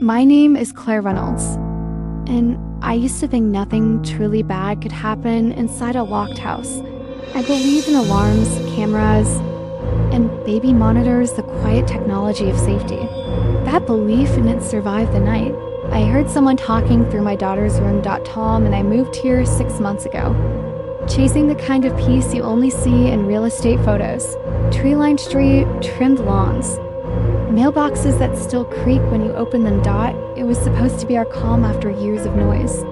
My name is Claire Reynolds, and I used to think nothing truly bad could happen inside a locked house. I believed in alarms, cameras, and baby monitors, the quiet technology of safety. That belief didn't survive the night. I heard someone talking through my daughter's room. Tom, and I moved here 6 months ago. Chasing the kind of peace you only see in real estate photos. Tree-lined street, trimmed lawns. Mailboxes that still creak when you open them. It was supposed to be our calm after years of noise.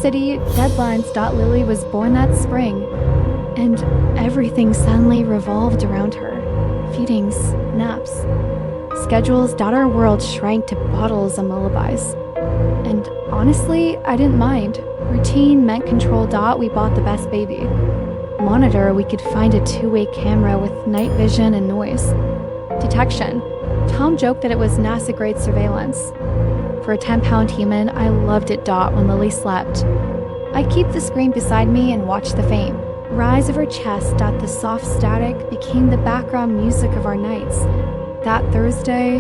City deadlines. Lily was born that spring, and everything suddenly revolved around her. Feedings, naps, schedules. Our world shrank to bottles and lullabies. And honestly, I didn't mind. Routine meant control. We bought the best baby monitor. We could find a two-way camera with night vision and noise detection. Tom joked that it was NASA-grade surveillance. For a 10-pound human, I loved it. When Lily slept, I'd keep the screen beside me and watch the faint rise of her chest. The soft static became the background music of our nights. That Thursday,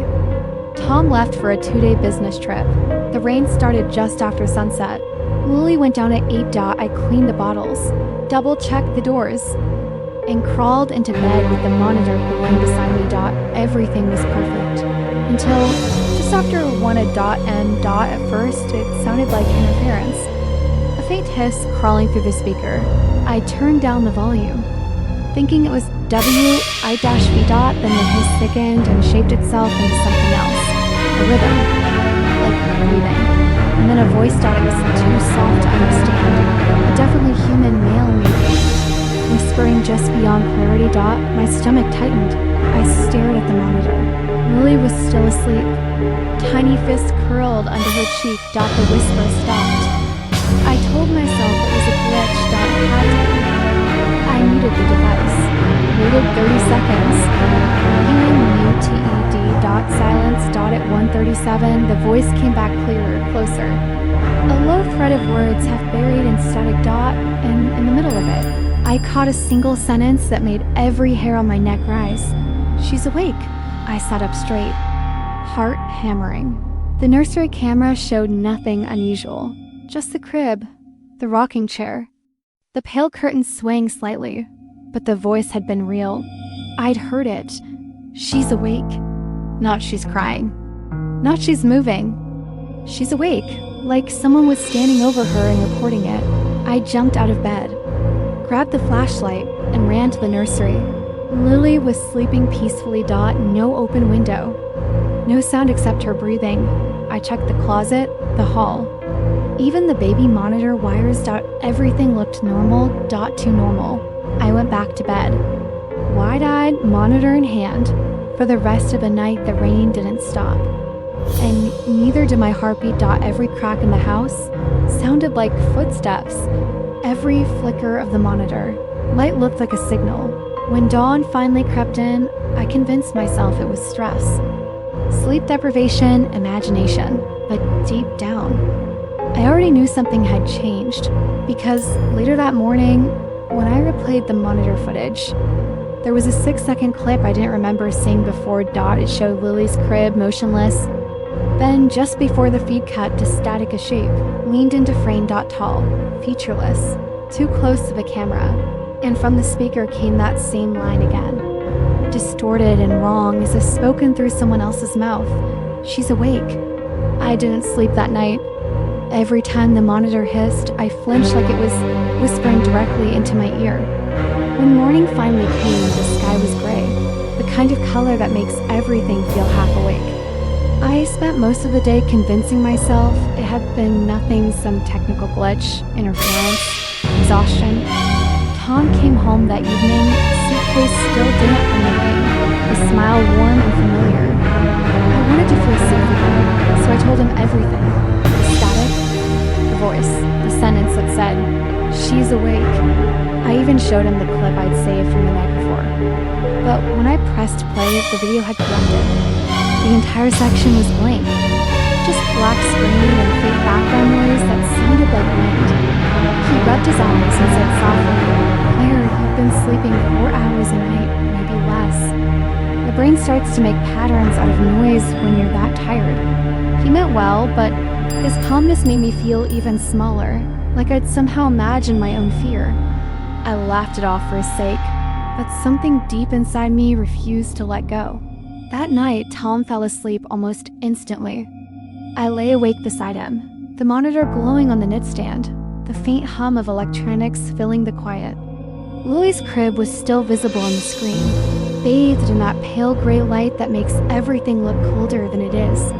Tom left for a 2-day business trip. The rain started just after sunset. Lily went down at 8. I cleaned the bottles, double-checked the doors, and crawled into bed with the monitor glowing beside me. Everything was perfect. Until just after 1 m. At first, it sounded like interference. A faint hiss crawling through the speaker. I turned down the volume, thinking it was W-I-V. Then the hiss thickened and shaped itself into something else. A rhythm, like breathing. And then a voice. It was too soft to understand. A definitely human male maybe. Whispering just beyond clarity. My stomach tightened. I stared at the monitor. Lily was still asleep. Tiny fist curled under her cheek. The whisper stopped. I told myself it was a glitch. It had to be. I muted the device. Waited 30 seconds. UNUTED. Silence. At 1:37, the voice came back clearer, closer. A low thread of words half buried in static. And in the middle of it, I caught a single sentence that made every hair on my neck rise. She's awake. I sat up straight, heart hammering. The nursery camera showed nothing unusual, just the crib, the rocking chair. The pale curtains swaying slightly, but the voice had been real. I'd heard it. She's awake. Not she's crying. Not she's moving. She's awake, like someone was standing over her and reporting it. I jumped out of bed, grabbed the flashlight, and ran to the nursery. Lily was sleeping peacefully. No open window. No sound except her breathing. I checked the closet, the hall. Even the baby monitor wires. Everything looked normal. Too normal. I went back to bed, wide-eyed, monitor in hand. For the rest of the night, the rain didn't stop. And neither did my heartbeat. Every crack in the house sounded like footsteps. Every flicker of the monitor. Light looked like a signal. When dawn finally crept in, I convinced myself it was stress. Sleep deprivation, imagination. But deep down, I already knew something had changed. Because later that morning, when I replayed the monitor footage, there was a 6-second clip I didn't remember seeing before. It showed Lily's crib motionless. Then, just before the feed cut to static a shape, leaned into frame. Tall, featureless, too close to the camera. And from the speaker came that same line again. Distorted and wrong, as if spoken through someone else's mouth. She's awake. I didn't sleep that night. Every time the monitor hissed, I flinched like it was whispering directly into my ear. When morning finally came, the sky was gray, the kind of color that makes everything feel half awake. I spent most of the day convincing myself it had been nothing, some technical glitch, interference, exhaustion. Tom came home that evening, suitcase still damp from the rain, his smile warm and familiar. I wanted to feel safe again, so I told him everything. The static, the voice, the sentence that said, "She's awake." I even showed him the clip I'd saved from the night before. But when I pressed play, the video had corrupted. The entire section was blank. Just black screen and faint background noise that sounded like wind. He rubbed his eyes and said softly, "Claire, you've been sleeping 4 hours a night, maybe less." The brain starts to make patterns out of noise when you're that tired. He meant well, but his calmness made me feel even smaller, like I'd somehow imagined my own fear. I laughed it off for his sake, but something deep inside me refused to let go. That night, Tom fell asleep almost instantly. I lay awake beside him, the monitor glowing on the nightstand, the faint hum of electronics filling the quiet. Lily's crib was still visible on the screen, bathed in that pale gray light that makes everything look colder than it is.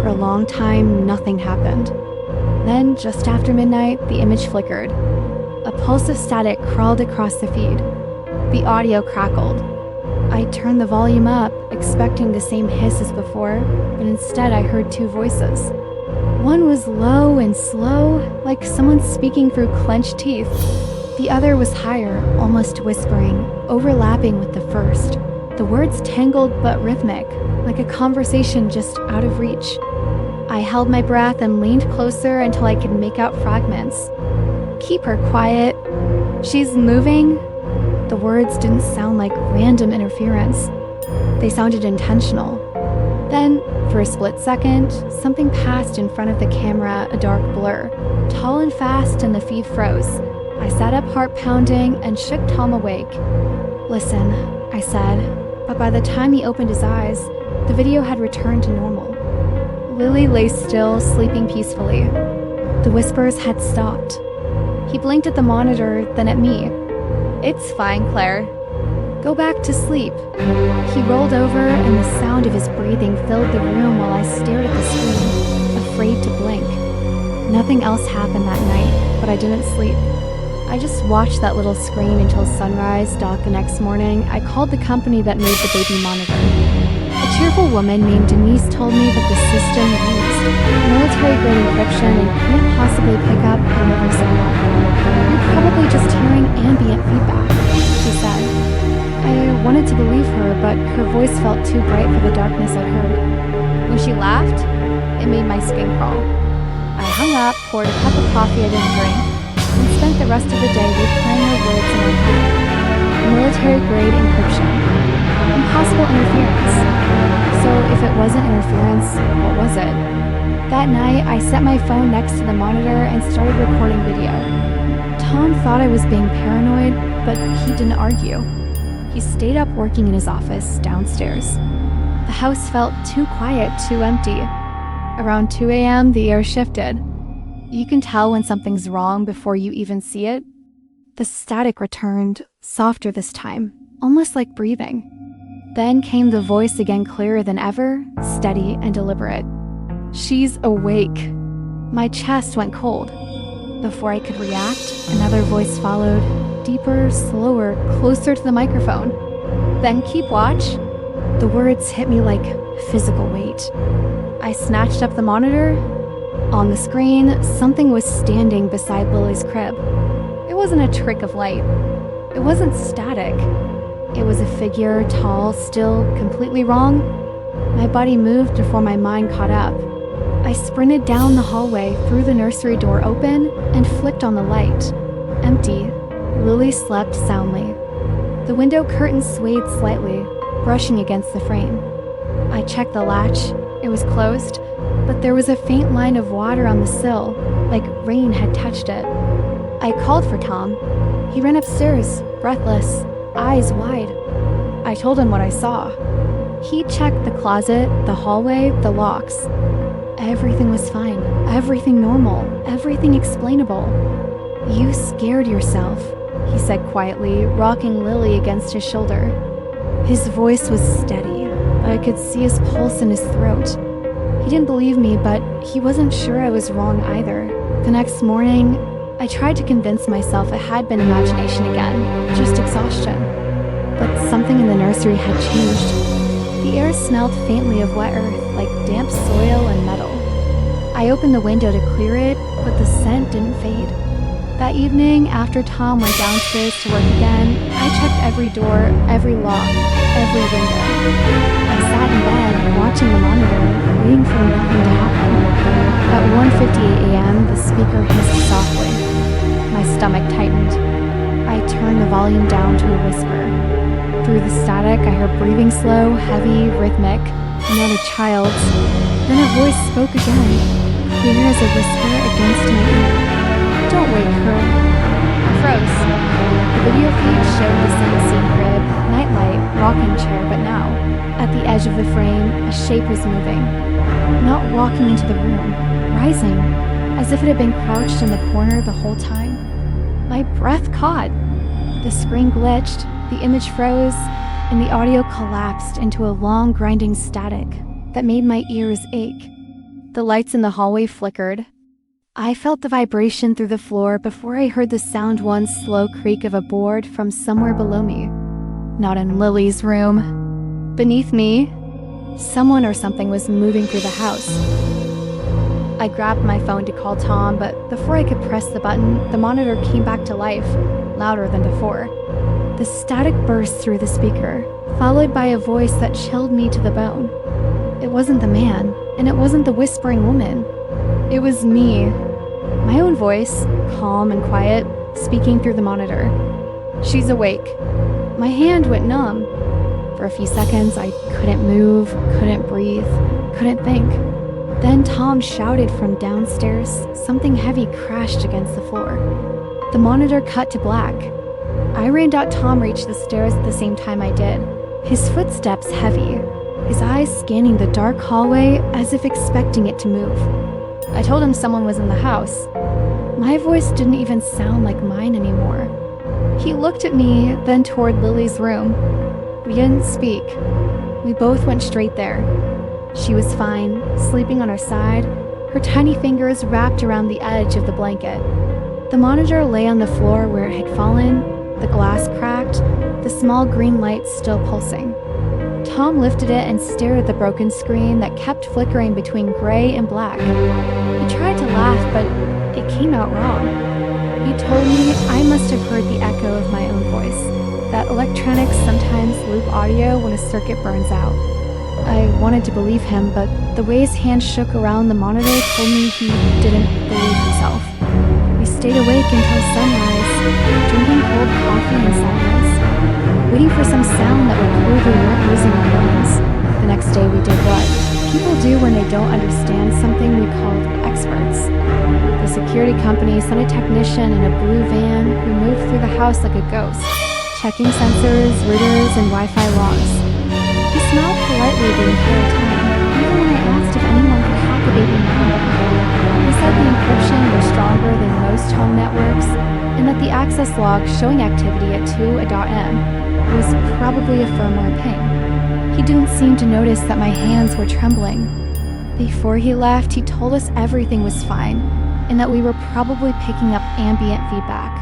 For a long time, nothing happened. Then, just after midnight, the image flickered. A pulse of static crawled across the feed. The audio crackled. I turned the volume up, expecting the same hiss as before, but instead I heard two voices. One was low and slow, like someone speaking through clenched teeth. The other was higher, almost whispering, overlapping with the first. The words tangled but rhythmic, like a conversation just out of reach. I held my breath and leaned closer until I could make out fragments. "Keep her quiet. She's moving." The words didn't sound like random interference. They sounded intentional. Then, for a split second, something passed in front of the camera, a dark blur, tall and fast, and the feed froze. I sat up, heart pounding, and shook Tom awake. "Listen," I said, but by the time he opened his eyes, the video had returned to normal. Lily lay still, sleeping peacefully. The whispers had stopped. He blinked at the monitor, then at me. "It's fine, Claire. Go back to sleep." He rolled over, and the sound of his breathing filled the room while I stared at the screen, afraid to blink. Nothing else happened that night, but I didn't sleep. I just watched that little screen until sunrise. The next morning, I called the company that made the baby monitor. A cheerful woman named Denise told me that the system used military-grade encryption and couldn't possibly pick up another signal. "You're probably just hearing ambient feedback," she said. I wanted to believe her, but her voice felt too bright for the darkness I'd heard. When she laughed, it made my skin crawl. I hung up, poured a cup of coffee I didn't drink, and spent the rest of the day replaying her words in my head. Military-grade encryption. Impossible interference. So if it wasn't interference, what was it? That night, I set my phone next to the monitor and started recording video. Tom thought I was being paranoid, but he didn't argue. He stayed up working in his office downstairs. The house felt too quiet, too empty. Around 2 a.m., the air shifted. You can tell when something's wrong before you even see it. The static returned, softer this time, almost like breathing. Then came the voice again, clearer than ever, steady and deliberate. "She's awake." My chest went cold. Before I could react, another voice followed, deeper, slower, closer to the microphone. "Then keep watch." The words hit me like physical weight. I snatched up the monitor. On the screen, something was standing beside Lily's crib. It wasn't a trick of light. It wasn't static. It was a figure, tall, still, completely wrong. My body moved before my mind caught up. I sprinted down the hallway, threw the nursery door open, and flicked on the light. Empty. Lily slept soundly. The window curtain swayed slightly, brushing against the frame. I checked the latch. It was closed, but there was a faint line of water on the sill, like rain had touched it. I called for Tom. He ran upstairs, breathless, eyes wide. I told him what I saw. He checked the closet, the hallway, the locks. Everything was fine, everything normal, everything explainable. "You scared yourself," he said quietly, rocking Lily against his shoulder. His voice was steady, but I could see his pulse in his throat. He didn't believe me, but he wasn't sure I was wrong either. The next morning, I tried to convince myself it had been imagination again, just exhaustion. But something in the nursery had changed. The air smelled faintly of wet earth, like damp soil and metal. I opened the window to clear it, but the scent didn't fade. That evening, after Tom went downstairs to work again, I checked every door, every lock, every window. I sat in bed, watching the monitor, waiting for nothing to happen. At 1:58 a.m., the speaker hissed softly. My stomach tightened. I turned the volume volume down to a whisper. Through the static, I heard breathing slow, heavy, rhythmic, not a child's. Then a voice spoke again, clear as a whisper against my ear. "Don't wake her." I froze. The video feed showed the same scene crib, nightlight, rocking chair, but now, at the edge of the frame, a shape was moving. Not walking into the room, rising, as if it had been crouched in the corner the whole time. My breath caught. The screen glitched, the image froze, and the audio collapsed into a long grinding static that made my ears ache. The lights in the hallway flickered. I felt the vibration through the floor before I heard the sound one slow creak of a board from somewhere below me. Not in Lily's room. Beneath me, someone or something was moving through the house. I grabbed my phone to call Tom, but before I could press the button, the monitor came back to life, louder than before. The static burst through the speaker, followed by a voice that chilled me to the bone. It wasn't the man, and it wasn't the whispering woman. It was me. My own voice, calm and quiet, speaking through the monitor. "She's awake." My hand went numb. For a few seconds, I couldn't move, couldn't breathe, couldn't think. Then Tom shouted from downstairs. Something heavy crashed against the floor. The monitor cut to black. I ran out. Tom reached the stairs at the same time I did, his footsteps heavy, his eyes scanning the dark hallway as if expecting it to move. I told him someone was in the house. My voice didn't even sound like mine anymore. He looked at me, then toward Lily's room. We didn't speak. We both went straight there. She was fine, sleeping on her side, her tiny fingers wrapped around the edge of the blanket. The monitor lay on the floor where it had fallen, the glass cracked, the small green light still pulsing. Tom lifted it and stared at the broken screen that kept flickering between gray and black. He tried to laugh, but it came out wrong. He told me I must have heard the echo of my own voice, that electronics sometimes loop audio when a circuit burns out. I wanted to believe him, but the way his hand shook around the monitor told me he didn't believe himself. We stayed awake until sunrise, drinking cold coffee in silence, waiting for some sound that would prove we weren't losing our minds. The next day we did what people do when they don't understand something. We called experts. The security company sent a technician in a blue van who moved through the house like a ghost, checking sensors, routers, and Wi-Fi logs. He smiled politely the entire time, even when I asked if anyone could hack a baby number. He said the encryption was stronger than most home networks, and that the access log showing activity at 2.m was probably a firmware ping. He didn't seem to notice that my hands were trembling. Before he left, he told us everything was fine, and that we were probably picking up ambient feedback.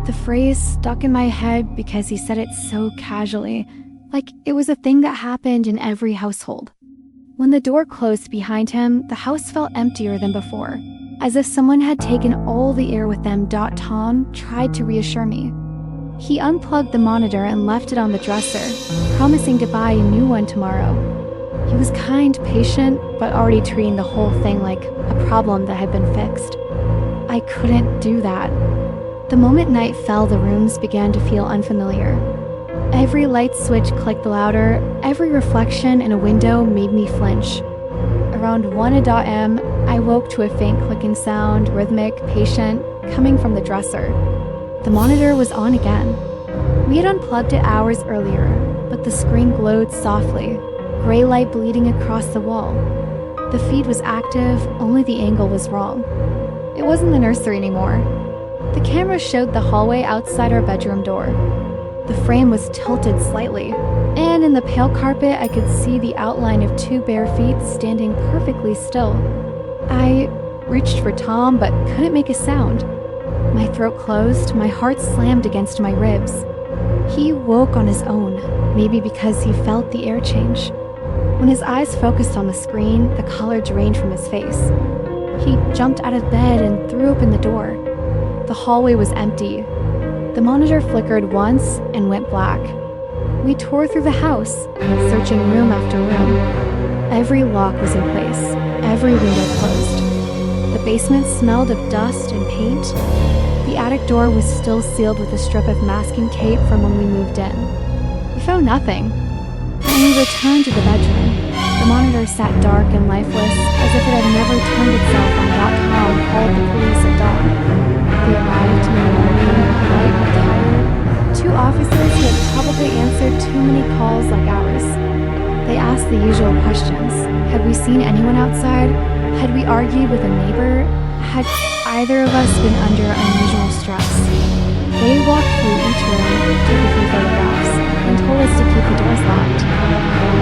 The phrase stuck in my head because he said it so casually, like it was a thing that happened in every household. When the door closed behind him, the house felt emptier than before, as if someone had taken all the air with them. Tom tried to reassure me. He unplugged the monitor and left it on the dresser, promising to buy a new one tomorrow. He was kind, patient, but already treating the whole thing like a problem that had been fixed. I couldn't do that. The moment night fell, the rooms began to feel unfamiliar. Every light switch clicked louder, every reflection in a window made me flinch. Around 1:00 I woke to a faint clicking sound, rhythmic, patient, coming from the dresser. The monitor was on again. We had unplugged it hours earlier, but the screen glowed softly, gray light bleeding across the wall. The feed was active, only the angle was wrong. It wasn't the nursery anymore. The camera showed the hallway outside our bedroom door. The frame was tilted slightly, and in the pale carpet I could see the outline of 2 bare feet standing perfectly still. I reached for Tom, but couldn't make a sound. My throat closed, my heart slammed against my ribs. He woke on his own, maybe because he felt the air change. When his eyes focused on the screen, the color drained from his face. He jumped out of bed and threw open the door. The hallway was empty. The monitor flickered once and went black. We tore through the house, searching room after room. Every lock was in place, every window closed. The basement smelled of dust and paint. The attic door was still sealed with a strip of masking tape from when we moved in. We found nothing. When we returned to the bedroom, the monitor sat dark and lifeless, as if it had never turned itself on what Tom called the police at dawn. They arrived in the morning, light but tired. Two officers who had probably answered too many calls like ours. They asked the usual questions. Had we seen anyone outside? Had we argued with a neighbor? Had either of us been under unusual stress? They walked through each room, took a few photographs, and told us to keep the doors locked.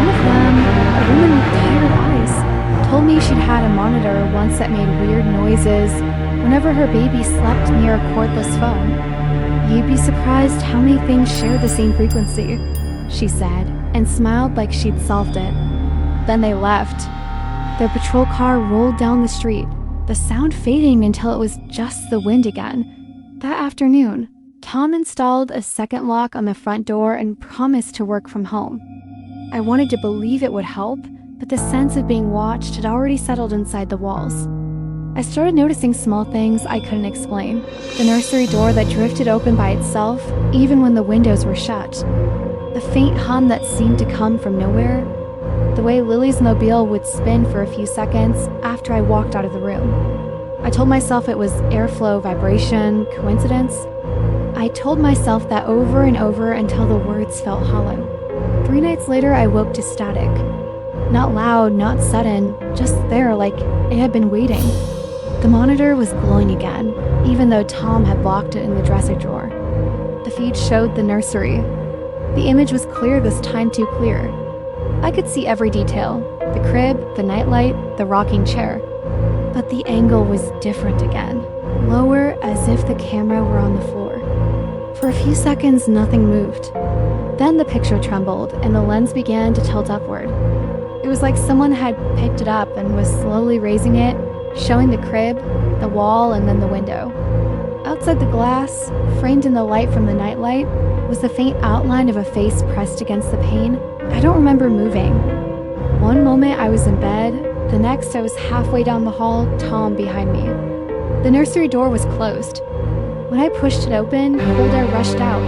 One of them, a woman with tired eyes, told me she'd had a monitor once that made weird noises whenever her baby slept near a cordless phone. You'd be surprised how many things share the same frequency, she said, and smiled like she'd solved it. Then they left. Their patrol car rolled down the street, the sound fading until it was just the wind again. That afternoon, Tom installed a second lock on the front door and promised to work from home. I wanted to believe it would help, but the sense of being watched had already settled inside the walls. I started noticing small things I couldn't explain. The nursery door that drifted open by itself, even when the windows were shut. The faint hum that seemed to come from nowhere. The way Lily's mobile would spin for a few seconds after I walked out of the room. I told myself it was airflow, vibration, coincidence. I told myself that over and over until the words felt hollow. 3 nights later, I woke to static. Not loud, not sudden, just there like it had been waiting. The monitor was glowing again, even though Tom had locked it in the dresser drawer. The feed showed the nursery. The image was clear this time, too clear. I could see every detail, the crib, the nightlight, the rocking chair. But the angle was different again, lower as if the camera were on the floor. For a few seconds, nothing moved. Then the picture trembled and the lens began to tilt upward. It was like someone had picked it up and was slowly raising it, showing the crib, the wall, and then the window. Outside the glass, framed in the light from the nightlight, was the faint outline of a face pressed against the pane. I don't remember moving. One moment I was in bed, the next I was halfway down the hall, Tom behind me. The nursery door was closed. When I pushed it open, cold air rushed out.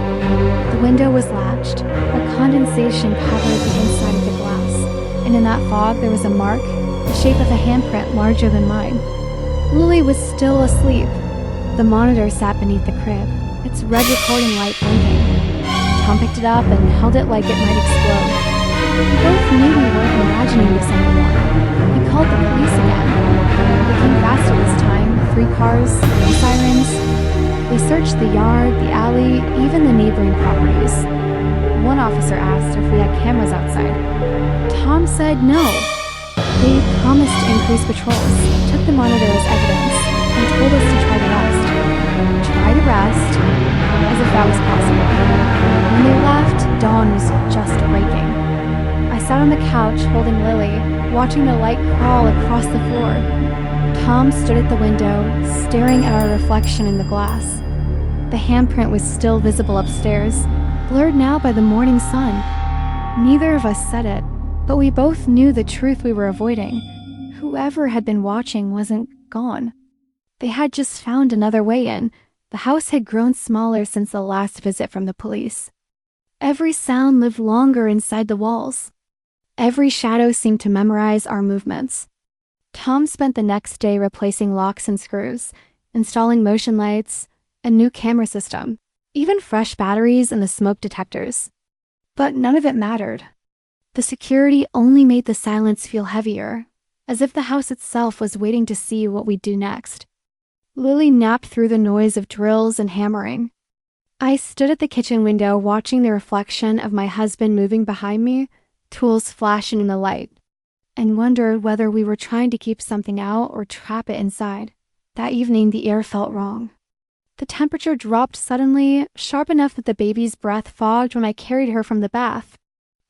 The window was latched, but condensation covered the inside of the glass, and in that fog there was a mark, the shape of a handprint larger than mine. Lily was still asleep. The monitor sat beneath the crib, its red recording light blinking. Tom picked it up and held it like it might explode. We both knew we weren't imagining this anymore. He called the police again. They came faster this time, 3 cars, no sirens. They searched the yard, the alley, even the neighboring properties. One officer asked if we had cameras outside. Tom said no. They promised to increase patrols, took the monitor as evidence, and told us to try to rest. Try to rest, as if that was possible. When they left, dawn was just breaking. I sat on the couch holding Lily, watching the light crawl across the floor. Tom stood at the window, staring at our reflection in the glass. The handprint was still visible upstairs, blurred now by the morning sun. Neither of us said it, but we both knew the truth we were avoiding. Whoever had been watching wasn't gone. They had just found another way in. The house had grown smaller since the last visit from the police. Every sound lived longer inside the walls. Every shadow seemed to memorize our movements. Tom spent the next day replacing locks and screws, installing motion lights, a new camera system, even fresh batteries and the smoke detectors. But none of it mattered. The security only made the silence feel heavier, as if the house itself was waiting to see what we'd do next. Lily napped through the noise of drills and hammering. I stood at the kitchen window watching the reflection of my husband moving behind me, tools flashing in the light, and wondered whether we were trying to keep something out or trap it inside. That evening, the air felt wrong. The temperature dropped suddenly, sharp enough that the baby's breath fogged when I carried her from the bath.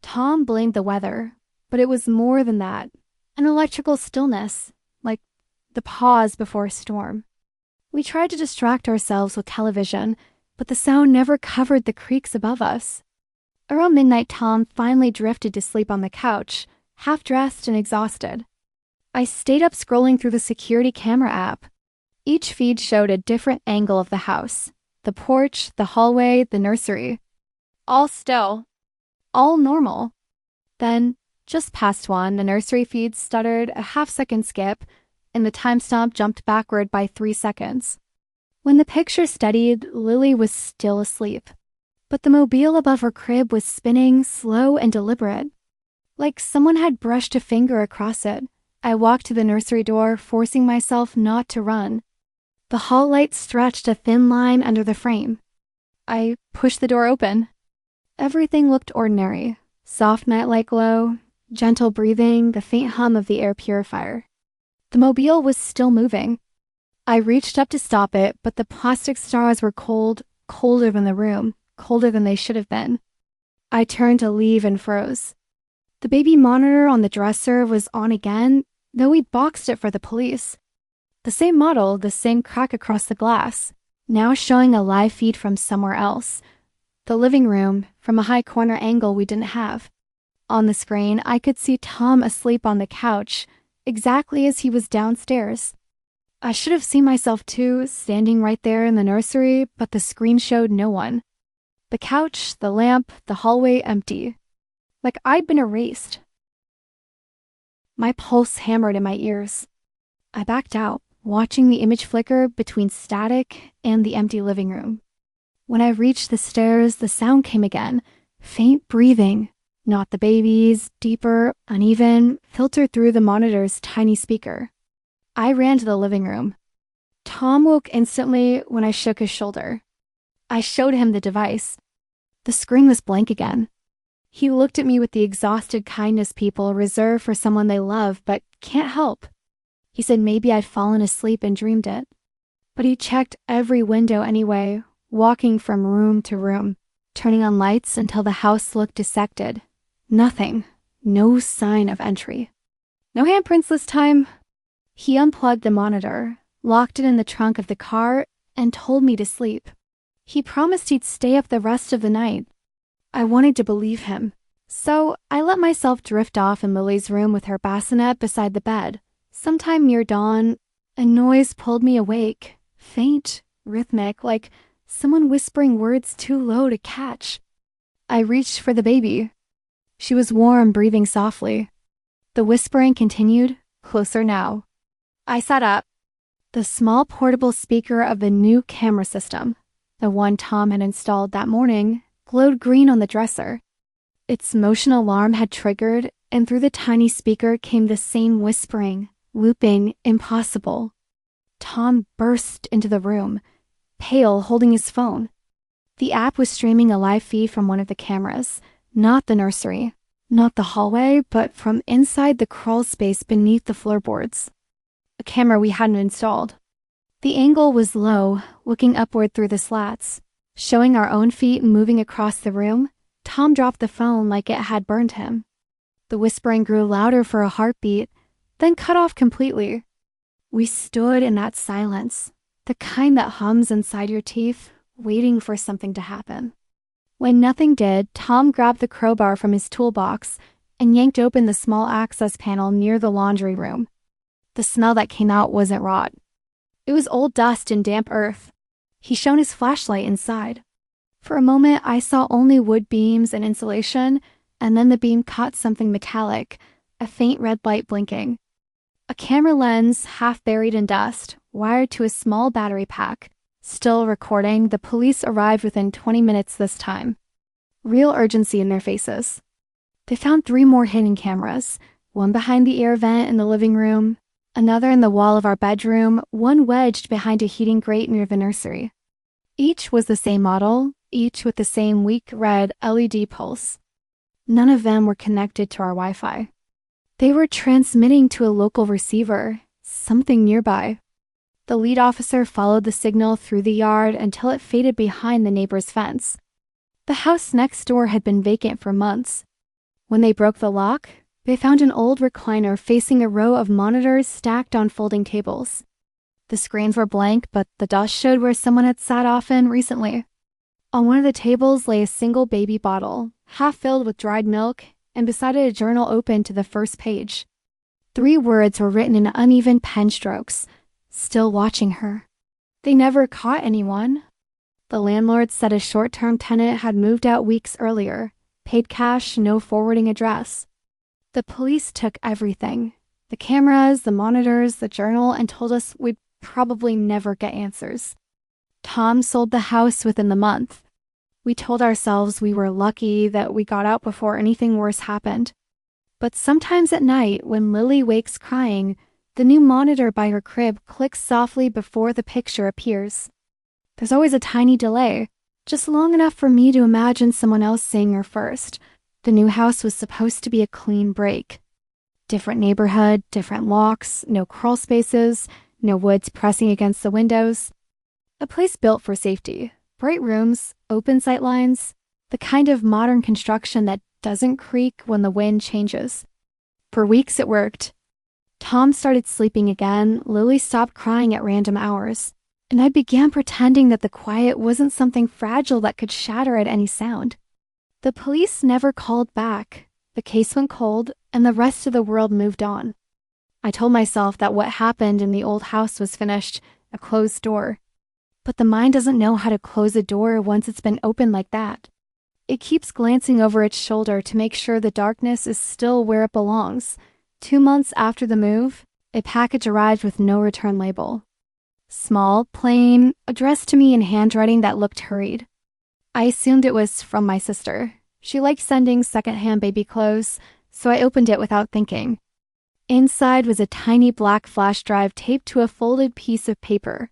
Tom blamed the weather, but it was more than that. An electrical stillness, like the pause before a storm. We tried to distract ourselves with television, but the sound never covered the creaks above us. Around midnight, Tom finally drifted to sleep on the couch, half-dressed and exhausted. I stayed up scrolling through the security camera app. Each feed showed a different angle of the house: the porch, the hallway, the nursery. All still. All normal. Then, just past 1, the nursery feed stuttered a half-second skip, and the timestamp jumped backward by 3 seconds. When the picture steadied, Lily was still asleep. But the mobile above her crib was spinning, slow and deliberate. Like someone had brushed a finger across it. I walked to the nursery door, forcing myself not to run. The hall light stretched a thin line under the frame. I pushed the door open. Everything looked ordinary. Soft nightlight glow, gentle breathing, the faint hum of the air purifier. The mobile was still moving. I reached up to stop it, but the plastic straws were cold, colder than the room, colder than they should have been. I turned to leave and froze. The baby monitor on the dresser was on again, though we'd boxed it for the police. The same model, the same crack across the glass, now showing a live feed from somewhere else. The living room, from a high corner angle we didn't have. On the screen, I could see Tom asleep on the couch, exactly as he was downstairs. I should have seen myself too, standing right there in the nursery, but the screen showed no one. The couch, the lamp, the hallway empty. Like I'd been erased. My pulse hammered in my ears. I backed out, watching the image flicker between static and the empty living room. When I reached the stairs, the sound came again, faint breathing, not the baby's, deeper, uneven, filtered through the monitor's tiny speaker. I ran to the living room. Tom woke instantly when I shook his shoulder. I showed him the device. The screen was blank again. He looked at me with the exhausted kindness people reserve for someone they love but can't help. He said maybe I'd fallen asleep and dreamed it. But he checked every window anyway, walking from room to room, turning on lights until the house looked dissected. Nothing. No sign of entry. No handprints this time. He unplugged the monitor, locked it in the trunk of the car, and told me to sleep. He promised he'd stay up the rest of the night. I wanted to believe him. So I let myself drift off in Lily's room with her bassinet beside the bed. Sometime near dawn, a noise pulled me awake, faint, rhythmic, like someone whispering words too low to catch. I reached for the baby. She was warm, breathing softly. The whispering continued, closer now. I sat up. The small portable speaker of the new camera system, the one Tom had installed that morning, glowed green on the dresser. Its motion alarm had triggered, and through the tiny speaker came the same whispering, looping, impossible. Tom burst into the room, pale, holding his phone. The app was streaming a live feed from one of the cameras, not the nursery, not the hallway, but from inside the crawl space beneath the floorboards. A camera we hadn't installed. The angle was low, looking upward through the slats. Showing our own feet moving across the room, Tom dropped the phone like it had burned him. The whispering grew louder for a heartbeat, then cut off completely. We stood in that silence, the kind that hums inside your teeth, waiting for something to happen. When nothing did, Tom grabbed the crowbar from his toolbox and yanked open the small access panel near the laundry room. The smell that came out wasn't rot. It was old dust and damp earth. He shone his flashlight inside. For a moment, I saw only wood beams and insulation, and then the beam caught something metallic, a faint red light blinking. A camera lens, half buried in dust, wired to a small battery pack. Still recording, the police arrived within 20 minutes this time. Real urgency in their faces. They found 3 more hidden cameras, one behind the air vent in the living room, another in the wall of our bedroom, one wedged behind a heating grate near the nursery. Each was the same model, each with the same weak red LED pulse. None of them were connected to our Wi-Fi. They were transmitting to a local receiver, something nearby. The lead officer followed the signal through the yard until it faded behind the neighbor's fence. The house next door had been vacant for months. When they broke the lock, they found an old recliner facing a row of monitors stacked on folding tables. The screens were blank, but the dust showed where someone had sat often recently. On one of the tables lay a single baby bottle, half filled with dried milk, and beside it a journal open to the first page. 3 words were written in uneven pen strokes: still watching her. They never caught anyone. The landlord said a short-term tenant had moved out weeks earlier, paid cash, no forwarding address. The police took everything, the cameras, the monitors, the journal, and told us we'd probably never get answers. Tom sold the house within the month. We told ourselves we were lucky that we got out before anything worse happened. But sometimes at night, when Lily wakes crying, the new monitor by her crib clicks softly before the picture appears. There's always a tiny delay, just long enough for me to imagine someone else seeing her first. The new house was supposed to be a clean break. Different neighborhood, different locks, no crawl spaces, no woods pressing against the windows. A place built for safety. Bright rooms, open sight lines, the kind of modern construction that doesn't creak when the wind changes. For weeks it worked. Tom started sleeping again, Lily stopped crying at random hours, and I began pretending that the quiet wasn't something fragile that could shatter at any sound. The police never called back. The case went cold, and the rest of the world moved on. I told myself that what happened in the old house was finished, a closed door. But the mind doesn't know how to close a door once it's been opened like that. It keeps glancing over its shoulder to make sure the darkness is still where it belongs. 2 months after the move, a package arrived with no return label. Small, plain, addressed to me in handwriting that looked hurried. I assumed it was from my sister. She liked sending secondhand baby clothes, so I opened it without thinking. Inside was a tiny black flash drive taped to a folded piece of paper.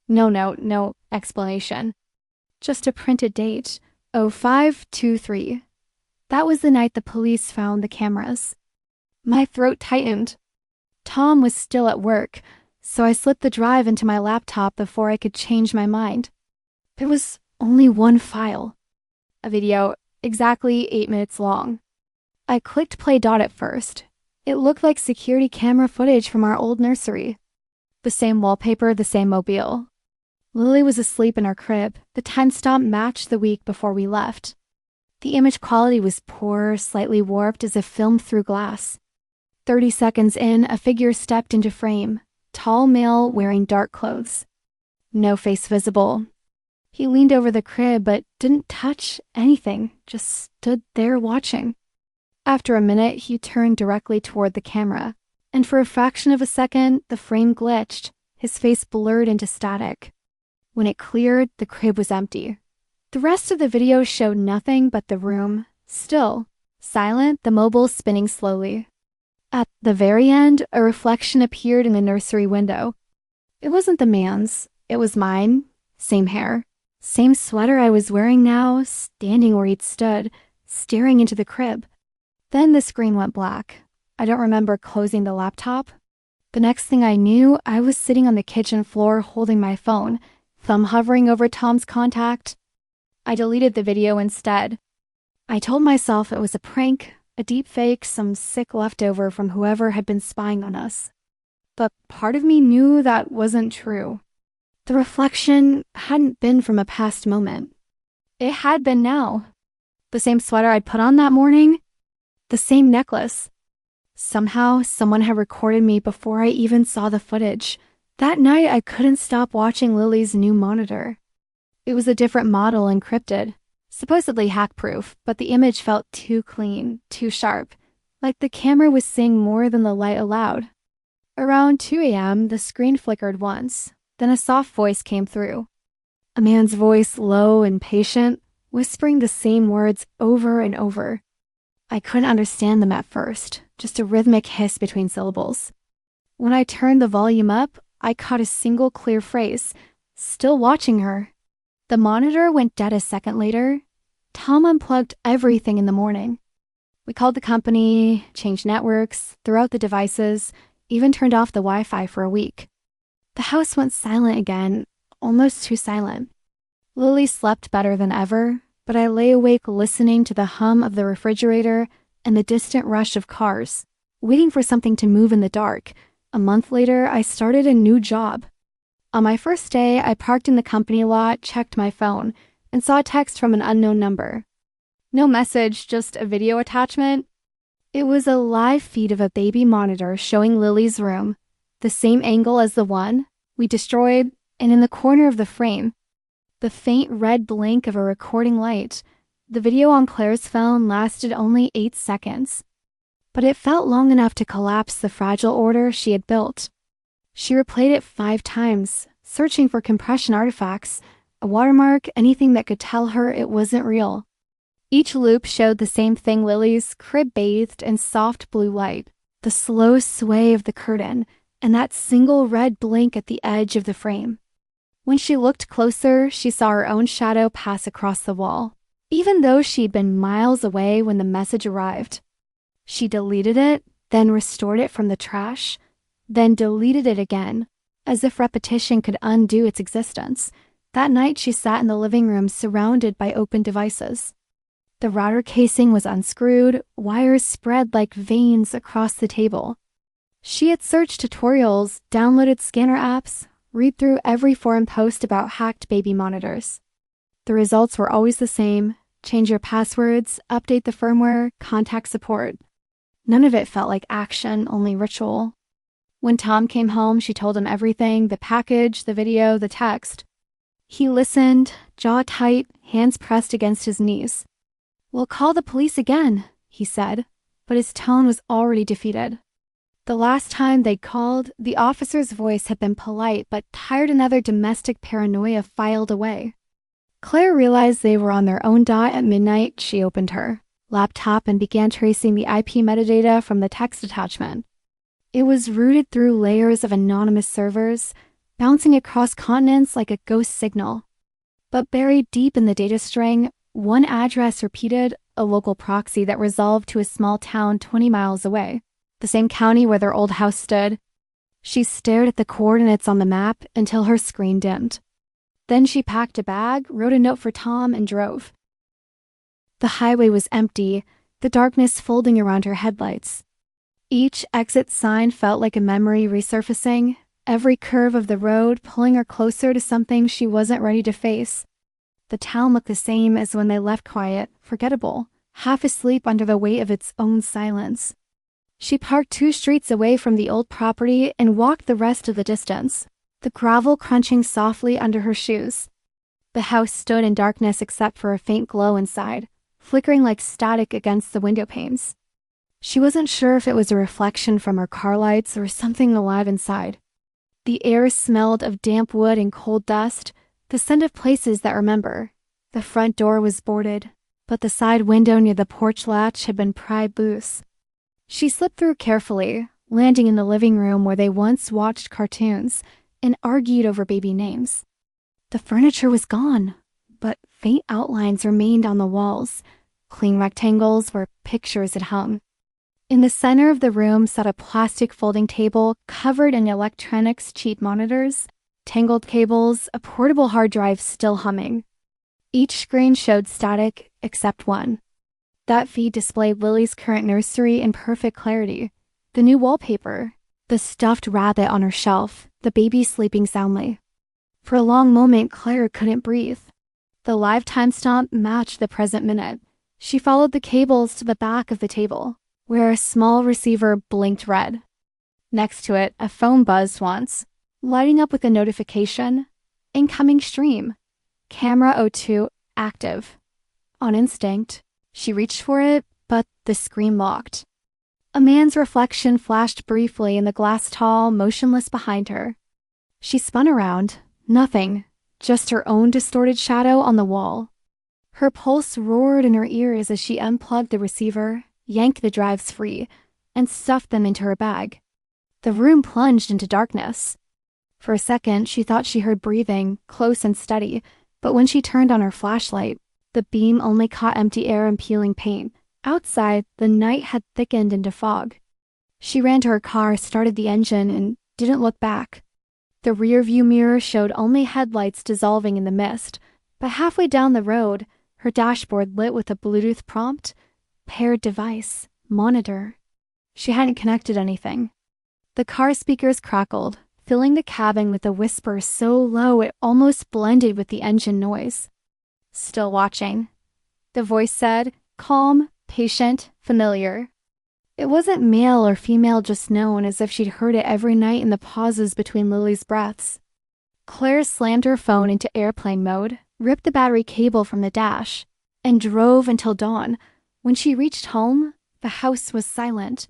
No note, no explanation. Just a printed date, 0523. That was the night the police found the cameras. My throat tightened. Tom was still at work, so I slipped the drive into my laptop before I could change my mind. There was only one file. A video, exactly 8 minutes long. I clicked play at first. It looked like security camera footage from our old nursery. The same wallpaper, the same mobile. Lily was asleep in our crib. The timestamp matched the week before we left. The image quality was poor, slightly warped as if filmed through glass. 30 seconds in, a figure stepped into frame. Tall male wearing dark clothes. No face visible. He leaned over the crib but didn't touch anything, just stood there watching. After a minute, he turned directly toward the camera, and for a fraction of a second, the frame glitched, his face blurred into static. When it cleared, the crib was empty. The rest of the video showed nothing but the room, still, silent, the mobile spinning slowly. At the very end, a reflection appeared in the nursery window. It wasn't the man's, it was mine. Same hair, same sweater I was wearing now, standing where he'd stood, staring into the crib. Then the screen went black. I don't remember closing the laptop. The next thing I knew, I was sitting on the kitchen floor holding my phone, thumb hovering over Tom's contact. I deleted the video instead. I told myself it was a prank, a deep fake, some sick leftover from whoever had been spying on us. But part of me knew that wasn't true. The reflection hadn't been from a past moment. It had been now. The same sweater I'd put on that morning, the same necklace. Somehow, someone had recorded me before I even saw the footage. That night, I couldn't stop watching Lily's new monitor. It was a different model encrypted, supposedly hack-proof, but the image felt too clean, too sharp, like the camera was seeing more than the light allowed. Around 2 a.m., the screen flickered once, then a soft voice came through. A man's voice, low and patient, whispering the same words over and over. I couldn't understand them at first, just a rhythmic hiss between syllables. When I turned the volume up, I caught a single clear phrase, still watching her. The monitor went dead a second later. Tom unplugged everything in the morning. We called the company, changed networks, threw out the devices, even turned off the Wi-Fi for a week. The house went silent again, almost too silent. Lily slept better than ever, but I lay awake listening to the hum of the refrigerator and the distant rush of cars, waiting for something to move in the dark. A month later, I started a new job. On my first day, I parked in the company lot, checked my phone, and saw a text from an unknown number. No message, just a video attachment. It was a live feed of a baby monitor showing Lily's room, the same angle as the one, we destroyed, and in the corner of the frame, the faint red blink of a recording light. The video on Claire's phone lasted only 8 seconds, but it felt long enough to collapse the fragile order she had built. She replayed it 5 times, searching for compression artifacts, a watermark, anything that could tell her it wasn't real. Each loop showed the same thing: Lily's crib bathed in soft blue light, the slow sway of the curtain, and that single red blink at the edge of the frame. When she looked closer, she saw her own shadow pass across the wall, even though she'd been miles away when the message arrived. She deleted it, then restored it from the trash, then deleted it again, as if repetition could undo its existence. That night she sat in the living room surrounded by open devices. The router casing was unscrewed, wires spread like veins across the table. She had searched tutorials, downloaded scanner apps, read through every forum post about hacked baby monitors. The results were always the same: change your passwords, update the firmware, contact support. None of it felt like action, only ritual. When Tom came home, she told him everything: the package, the video, the text. He listened, jaw tight, hands pressed against his knees. "We'll call the police again," he said, but his tone was already defeated. The last time they'd called, the officer's voice had been polite, but tired another domestic paranoia filed away. Claire realized they were on their own dot at midnight. She opened her laptop and began tracing the IP metadata from the text attachment. It was routed through layers of anonymous servers, bouncing across continents like a ghost signal. But buried deep in the data string, one address repeated, a local proxy that resolved to a small town 20 miles away, the same county where their old house stood. She stared at the coordinates on the map until her screen dimmed. Then she packed a bag, wrote a note for Tom, and drove. The highway was empty, the darkness folding around her headlights. Each exit sign felt like a memory resurfacing, every curve of the road pulling her closer to something she wasn't ready to face. The town looked the same as when they left, quiet, forgettable, half asleep under the weight of its own silence. She parked 2 streets away from the old property and walked the rest of the distance, the gravel crunching softly under her shoes. The house stood in darkness except for a faint glow inside, flickering like static against the window panes. She wasn't sure if it was a reflection from her car lights or something alive inside. The air smelled of damp wood and cold dust, the scent of places that remember. The front door was boarded, but the side window near the porch latch had been pried loose. She slipped through carefully, landing in the living room where they once watched cartoons and argued over baby names. The furniture was gone, but faint outlines remained on the walls, clean rectangles where pictures had hung. In the center of the room sat a plastic folding table covered in electronics cheap monitors, tangled cables, a portable hard drive still humming. Each screen showed static except one. That feed displayed Lily's current nursery in perfect clarity. The new wallpaper, the stuffed rabbit on her shelf, the baby sleeping soundly. For a long moment, Claire couldn't breathe. The live timestamp matched the present minute. She followed the cables to the back of the table, where a small receiver blinked red. Next to it, a phone buzzed once, lighting up with a notification: incoming stream, camera O2 active. On instinct, she reached for it, but the screen locked. A man's reflection flashed briefly in the glass tall, motionless behind her. She spun around. Nothing, just her own distorted shadow on the wall. Her pulse roared in her ears as she unplugged the receiver, yanked the drives free, and stuffed them into her bag. The room plunged into darkness. For a second, she thought she heard breathing, close and steady, but when she turned on her flashlight, the beam only caught empty air and peeling paint. Outside, the night had thickened into fog. She ran to her car, started the engine, and didn't look back. The rearview mirror showed only headlights dissolving in the mist, but halfway down the road, her dashboard lit with a Bluetooth prompt: paired device, monitor. She hadn't connected anything. The car speakers crackled, filling the cabin with a whisper so low it almost blended with the engine noise. "Still watching," the voice said, calm, patient, familiar. It wasn't male or female, just known, as if she'd heard it every night in the pauses between Lily's breaths. Claire slammed her phone into airplane mode, ripped the battery cable from the dash, and drove until dawn. When she reached home, the house was silent.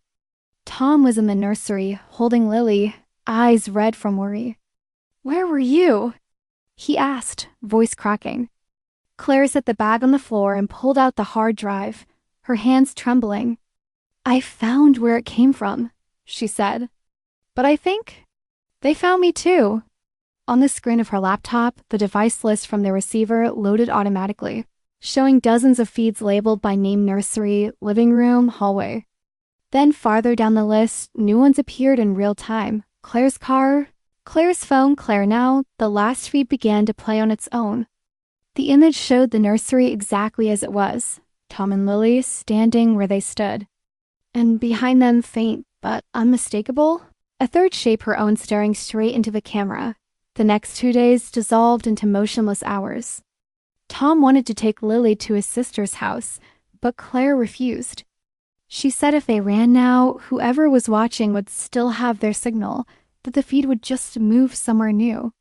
Tom was in the nursery, holding Lily, eyes red from worry. "Where were you?" he asked, voice cracking. Claire set the bag on the floor and pulled out the hard drive, her hands trembling. "I found where it came from," she said. "But I think they found me too." On the screen of her laptop, the device list from the receiver loaded automatically, showing dozens of feeds labeled by name: nursery, living room, hallway. Then farther down the list, new ones appeared in real time. Claire's car, Claire's phone, Claire Now. The last feed began to play on its own. The image showed the nursery exactly as it was, Tom and Lily standing where they stood. And behind them, faint but unmistakable, a third shape, her own, staring straight into the camera. The next 2 days dissolved into motionless hours. Tom wanted to take Lily to his sister's house, but Claire refused. She said if they ran now, whoever was watching would still have their signal, that the feed would just move somewhere new.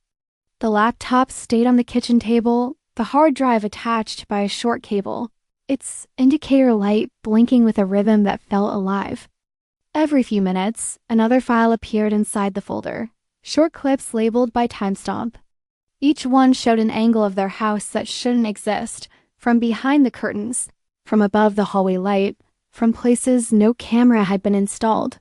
The laptop stayed on the kitchen table, the hard drive attached by a short cable, its indicator light blinking with a rhythm that felt alive. Every few minutes, another file appeared inside the folder, short clips labeled by timestamp. Each one showed an angle of their house that shouldn't exist, from behind the curtains, from above the hallway light, from places no camera had been installed.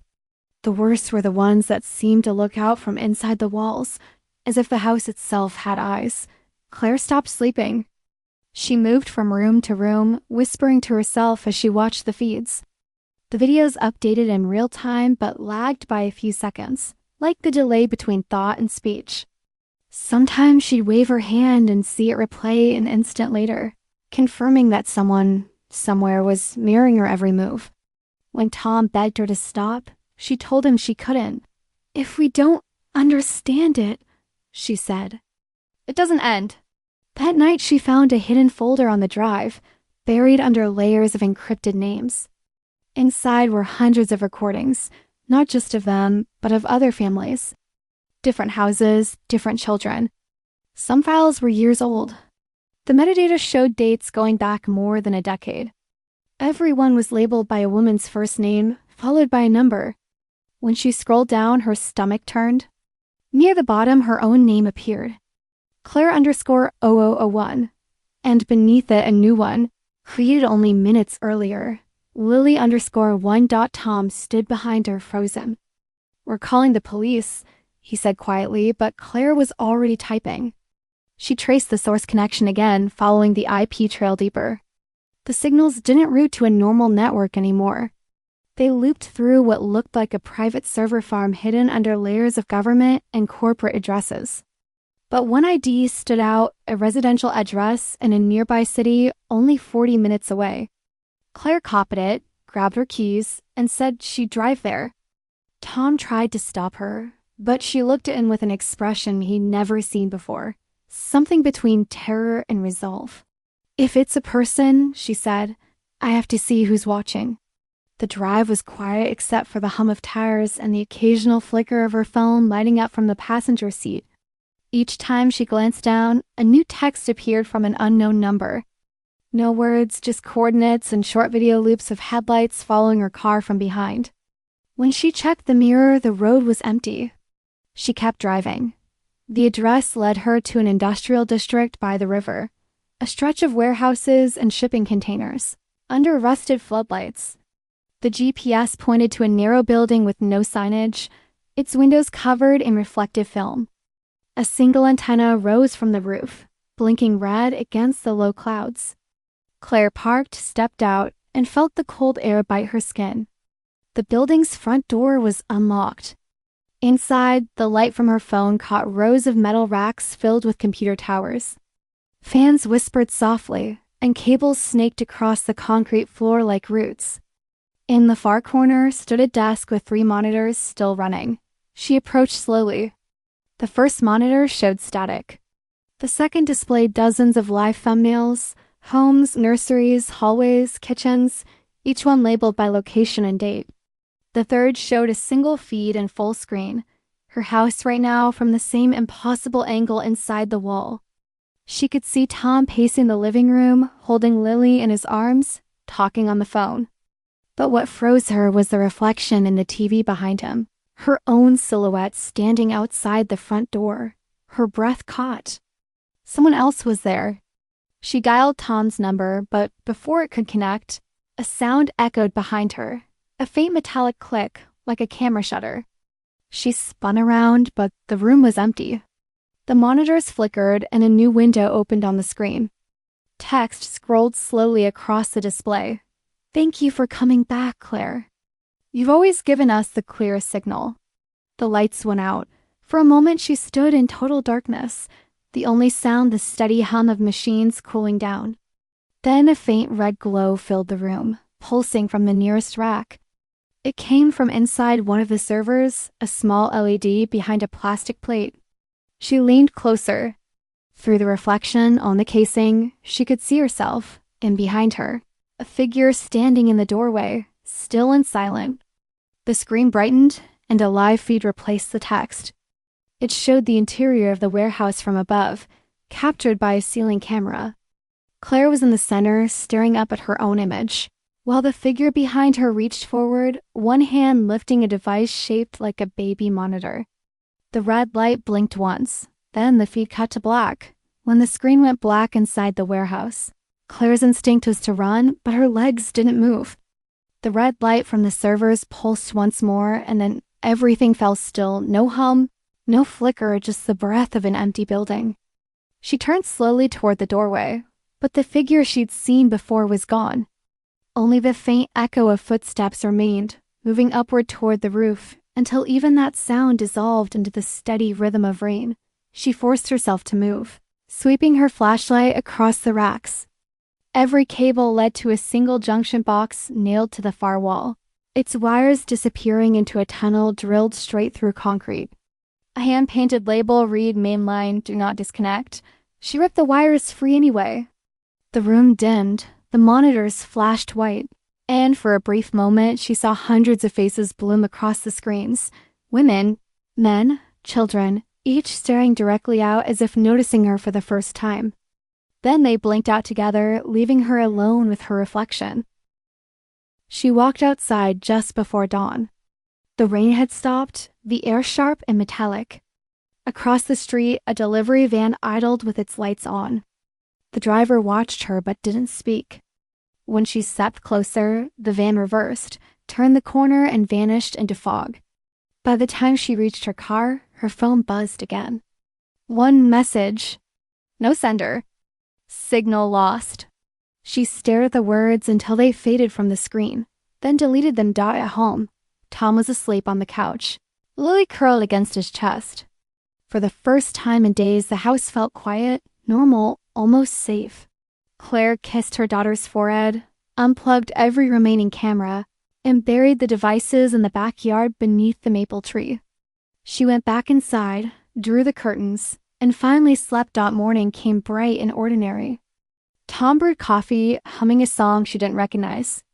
The worst were the ones that seemed to look out from inside the walls, as if the house itself had eyes. Claire stopped sleeping. She moved from room to room, whispering to herself as she watched the feeds. The videos updated in real time but lagged by a few seconds, like the delay between thought and speech. Sometimes she'd wave her hand and see it replay an instant later, confirming that someone, somewhere, was mirroring her every move. When Tom begged her to stop, she told him she couldn't. "If we don't understand it," she said, "it doesn't end." That night she found a hidden folder on the drive, buried under layers of encrypted names. Inside were hundreds of recordings, not just of them, but of other families. Different houses, different children. Some files were years old. The metadata showed dates going back more than a decade. Every one was labeled by a woman's first name, followed by a number. When she scrolled down, her stomach turned. Near the bottom, her own name appeared. Claire_0001. And beneath it, a new one, created only minutes earlier. Lily_1.Tom stood behind her, frozen. "We're calling the police," he said quietly, but Claire was already typing. She traced the source connection again, following the IP trail deeper. The signals didn't route to a normal network anymore. They looped through what looked like a private server farm hidden under layers of government and corporate addresses. But one ID stood out, a residential address in a nearby city only 40 minutes away. Claire copied it, grabbed her keys, and said she'd drive there. Tom tried to stop her, but she looked at him with an expression he'd never seen before, something between terror and resolve. "If it's a person," she said, "I have to see who's watching." The drive was quiet except for the hum of tires and the occasional flicker of her phone lighting up from the passenger seat. Each time she glanced down, a new text appeared from an unknown number. No words, just coordinates and short video loops of headlights following her car from behind. When she checked the mirror, the road was empty. She kept driving. The address led her to an industrial district by the river, a stretch of warehouses and shipping containers, under rusted floodlights. The GPS pointed to a narrow building with no signage, its windows covered in reflective film. A single antenna rose from the roof, blinking red against the low clouds. Claire parked, stepped out, and felt the cold air bite her skin. The building's front door was unlocked. Inside, the light from her phone caught rows of metal racks filled with computer towers. Fans whispered softly, and cables snaked across the concrete floor like roots. In the far corner stood a desk with 3 monitors still running. She approached slowly. The first monitor showed static. The second displayed dozens of live thumbnails, homes, nurseries, hallways, kitchens, each one labeled by location and date. The third showed a single feed in full screen, her house right now from the same impossible angle inside the wall. She could see Tom pacing the living room, holding Lily in his arms, talking on the phone. But what froze her was the reflection in the TV behind him, her own silhouette standing outside the front door. Her breath caught. Someone else was there. She dialed Tom's number, but before it could connect, a sound echoed behind her, a faint metallic click, like a camera shutter. She spun around, but the room was empty. The monitors flickered and a new window opened on the screen. Text scrolled slowly across the display. "Thank you for coming back, Claire. You've always given us the clearest signal." The lights went out. For a moment she stood in total darkness, the only sound the steady hum of machines cooling down. Then a faint red glow filled the room, pulsing from the nearest rack. It came from inside one of the servers, a small LED behind a plastic plate. She leaned closer. Through the reflection on the casing, she could see herself, and behind her, a figure standing in the doorway, still and silent. The screen brightened, and a live feed replaced the text. It showed the interior of the warehouse from above, captured by a ceiling camera. Claire was in the center, staring up at her own image, while the figure behind her reached forward, one hand lifting a device shaped like a baby monitor. The red light blinked once, then the feed cut to black. When the screen went black inside the warehouse, Claire's instinct was to run, but her legs didn't move. The red light from the servers pulsed once more, and then everything fell still. No hum, no flicker, just the breath of an empty building. She turned slowly toward the doorway, but the figure she'd seen before was gone. Only the faint echo of footsteps remained, moving upward toward the roof, until even that sound dissolved into the steady rhythm of rain. She forced herself to move, sweeping her flashlight across the racks. Every cable led to a single junction box nailed to the far wall, its wires disappearing into a tunnel drilled straight through concrete. A hand-painted label read "Mainline, do not disconnect." She ripped the wires free anyway. The room dimmed, the monitors flashed white, and for a brief moment she saw hundreds of faces bloom across the screens. Women, men, children, each staring directly out as if noticing her for the first time. Then they blinked out together, leaving her alone with her reflection. She walked outside just before dawn. The rain had stopped, the air sharp and metallic. Across the street, a delivery van idled with its lights on. The driver watched her but didn't speak. When she stepped closer, the van reversed, turned the corner, and vanished into fog. By the time she reached her car, her phone buzzed again. One message. No sender. Signal lost. She stared at the words until they faded from the screen, then deleted them. At home, Tom was asleep on the couch, Lily curled against his chest. For the first time in days, the house felt quiet, normal, almost safe. Claire kissed her daughter's forehead, unplugged every remaining camera, and buried the devices in the backyard beneath the maple tree. She went back inside, drew the curtains, and finally slept. Morning came bright and ordinary. Tom brewed coffee, humming a song she didn't recognize.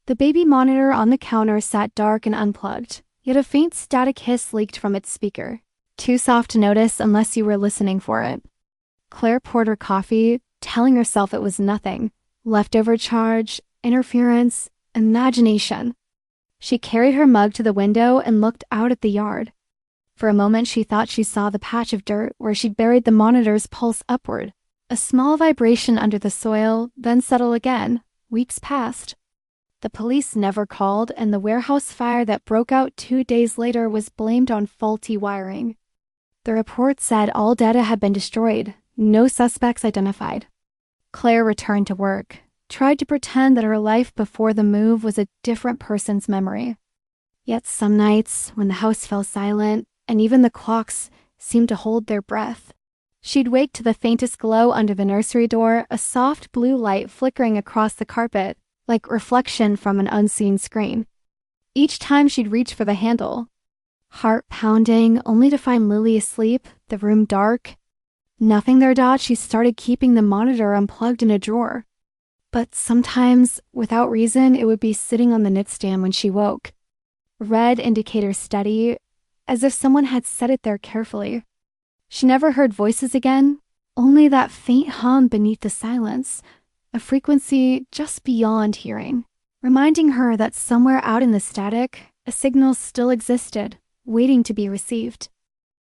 The baby monitor on the counter sat dark and unplugged, yet a faint static hiss leaked from its speaker, too soft to notice unless you were listening for it. Claire poured her coffee, telling herself it was nothing. Leftover charge, interference, imagination. She carried her mug to the window and looked out at the yard. For a moment she thought she saw the patch of dirt where she'd buried the monitor's pulse upward. A small vibration under the soil, then settle again. Weeks passed. The police never called, and the warehouse fire that broke out 2 days later was blamed on faulty wiring. The report said all data had been destroyed, no suspects identified. Claire returned to work, tried to pretend that her life before the move was a different person's memory. Yet some nights, when the house fell silent, and even the clocks seemed to hold their breath, she'd wake to the faintest glow under the nursery door, a soft blue light flickering across the carpet, like reflection from an unseen screen. Each time she'd reach for the handle, heart pounding, only to find Lily asleep, the room dark. Nothing there. She started keeping the monitor unplugged in a drawer. But sometimes, without reason, it would be sitting on the nightstand when she woke. Red indicator steady, as if someone had set it there carefully. She never heard voices again, only that faint hum beneath the silence, a frequency just beyond hearing, reminding her that somewhere out in the static, a signal still existed, waiting to be received.